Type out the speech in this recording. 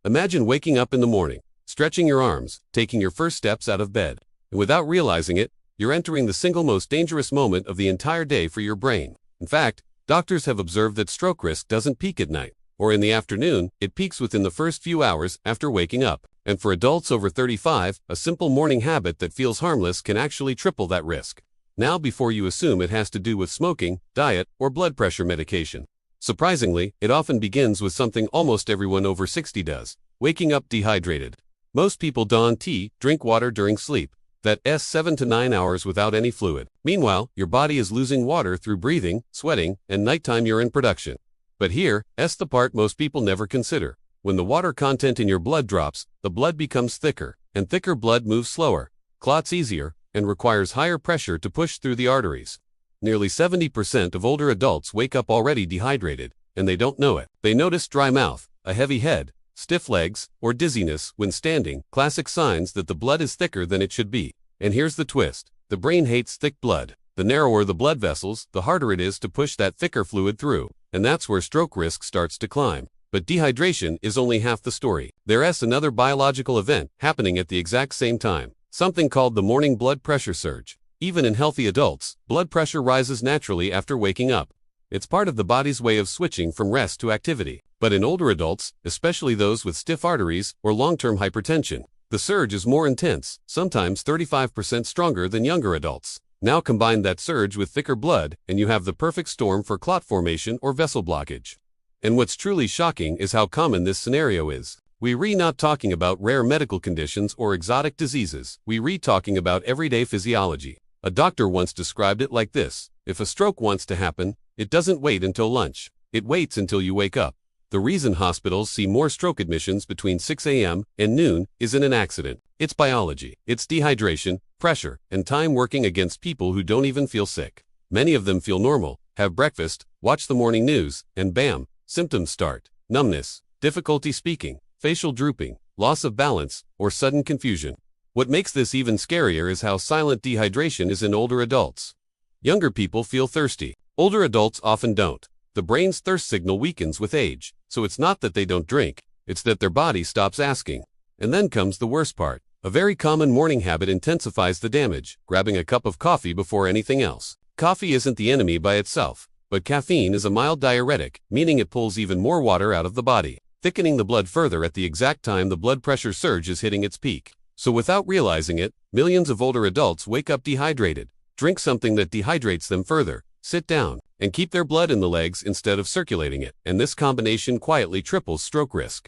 Imagine waking up in the morning, stretching your arms, taking your first steps out of bed, and without realizing it, you're entering the single most dangerous moment of the entire day for your brain. In fact, doctors have observed that stroke risk doesn't peak at night or in the afternoon, it peaks within the first few hours after waking up. And for adults over 35, a simple morning habit that feels harmless can actually triple that risk. Now, before you assume it has to do with smoking, diet, or blood pressure medication. Surprisingly, it often begins with something almost everyone over 60 does: waking up dehydrated. Most people don tea, drink water during sleep. That's 7 to 9 hours without any fluid. Meanwhile, your body is losing water through breathing, sweating, and nighttime urine production. But here's the part most people never consider. When the water content in your blood drops, the blood becomes thicker, and thicker blood moves slower, clots easier, and requires higher pressure to push through the arteries. Nearly 70% of older adults wake up already dehydrated, and they don't know it. They notice dry mouth, a heavy head, stiff legs, or dizziness when standing, classic signs that the blood is thicker than it should be. And here's the twist: the brain hates thick blood. The narrower the blood vessels, the harder it is to push that thicker fluid through, and that's where stroke risk starts to climb. But dehydration is only half the story. There's another biological event happening at the exact same time, something called the morning blood pressure surge. Even in healthy adults, blood pressure rises naturally after waking up. It's part of the body's way of switching from rest to activity. But in older adults, especially those with stiff arteries or long-term hypertension, the surge is more intense, sometimes 35% stronger than younger adults. Now combine that surge with thicker blood, and you have the perfect storm for clot formation or vessel blockage. And what's truly shocking is how common this scenario is. We're not talking about rare medical conditions or exotic diseases. We're talking about everyday physiology. A doctor once described it like this: if a stroke wants to happen, it doesn't wait until lunch. It waits until you wake up. The reason hospitals see more stroke admissions between 6 a.m. and noon isn't an accident. It's biology. It's dehydration, pressure, and time working against people who don't even feel sick. Many of them feel normal, have breakfast, watch the morning news, and bam, symptoms start: numbness, difficulty speaking, facial drooping, loss of balance, or sudden confusion. What makes this even scarier is how silent dehydration is in older adults. Younger people feel thirsty. Older adults often don't. The brain's thirst signal weakens with age, so it's not that they don't drink, it's that their body stops asking. And then comes the worst part. A very common morning habit intensifies the damage: grabbing a cup of coffee before anything else. Coffee isn't the enemy by itself, but caffeine is a mild diuretic, meaning it pulls even more water out of the body, thickening the blood further at the exact time the blood pressure surge is hitting its peak. So without realizing it, millions of older adults wake up dehydrated, drink something that dehydrates them further, sit down, and keep their blood in the legs instead of circulating it. And this combination quietly triples stroke risk.